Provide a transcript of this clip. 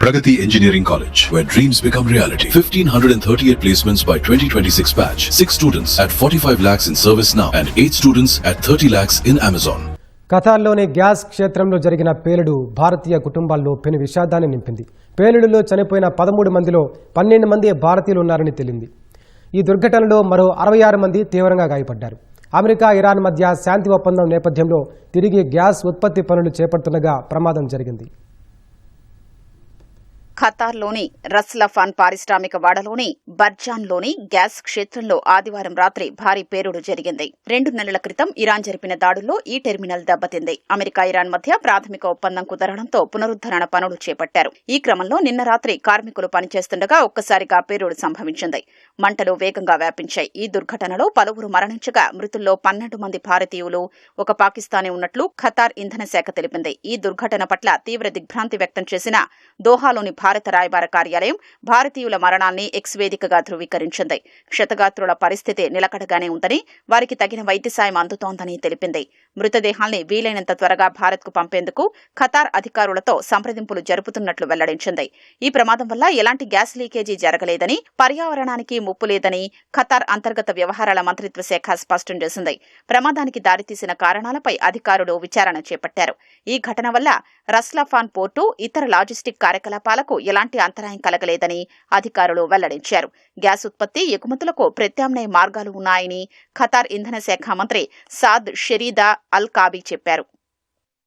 Pragati Engineering College, where dreams become reality. 1,538 placements by 2026 batch. 6 students at 45 lakhs in service now and 8 students at 30 lakhs in Amazon. ఖతార్లోని gas క్షేత్రంలో జరిగిన పేలుడు భారతీయ కుటుంబాల్లో పెను విషాదాన్ని నింపింది. పేలుడులో చనిపోయిన 13 మందిలో 12 మంది భారతీయులు ఉన్నారని తెలిపింది. ఈ దుర్ఘటనలో మరో 66 మంది తీవ్రంగా గాయపడ్డారు. అమెరికా, ఇరాన్ మధ్య శాంతి ఒప్పందం నేపథ్యంలో తిరిగి గ్యాస్ ఉత్పత్తి పనులు చేపడుతుండగా ప్రమాదం జరిగింది. ఖతార్లోని రస్లఫాన్ పారిశ్రామిక వాడలోని బర్జాన్లోని గ్యాస్ క్షేత్రంలో ఆదివారం రాత్రి భారీ పేలుడు జరిగింది. 2 నెలల క్రితం ఇరాన్ జరిపిన దాడుల్లో ఈ టెర్మినల్ దెబ్బతింది. అమెరికా, ఇరాన్ మధ్య ప్రాథమిక ఒప్పందం కుదరడంతో పునరుద్ధరణ పనులు చేపట్టారు. ఈ క్రమంలో నిన్న రాత్రి కార్మికులు పనిచేస్తుండగా ఒక్కసారిగా పేలుడు సంభవించింది. మంటలు వేగంగా వ్యాపించాయి. ఈ దుర్ఘటనలో పలువురు మరణించగా మృతుల్లో 12 మంది భారతీయులు, ఒక పాకిస్తానీ ఉన్నట్లు ఖతార్ ఇంధన శాఖ తెలిపింది. ఈ దుర్ఘటన పట్ల తీవ్ర దిగ్భ్రాంతి వ్యక్తం చేసిన దోహాలోని భారత రాయబార కార్యాలయం భారతీయుల మరణాన్ని ఎక్స్ వేదికగా ధృవీకరించింది. క్షతగాత్రుల పరిస్థితి నిలకడగానే ఉందని, వారికి తగిన వైద్య సాయం అందుతోందని తెలిపింది. మృతదేహాల్ని వీలైనంత త్వరగా భారత్కు పంపేందుకు ఖతార్ అధికారులతో సంప్రదింపులు జరుపుతున్నట్లు వెల్లడించింది. ఈ ప్రమాదం వల్ల ఎలాంటి గ్యాస్ లీకేజీ జరగలేదని, పర్యావరణానికి ముప్పు లేదని ఖతార్ అంతర్గత వ్యవహారాల మంత్రిత్వ శాఖ స్పష్టం చేసింది. ప్రమాదానికి దారితీసిన కారణాలపై అధికారులు విచారణ చేపట్టారు. ఈ ఘటన వల్ల రస్లాఫాన్ పోర్టు, ఇతర లాజిస్టిక్ కార్యకలాపాలకు ఎలాంటి అంతరాయం కలగలేదని అధికారులు వెల్లడించారు. గ్యాస్ ఉత్పత్తి, ఎగుమతులకు ప్రత్యామ్నాయ మార్గాలు ఉన్నాయని ఖతార్ ఇంధన శాఖ మంత్రి సాద్ షెరీదా అల్ కాబీ చెప్పారు.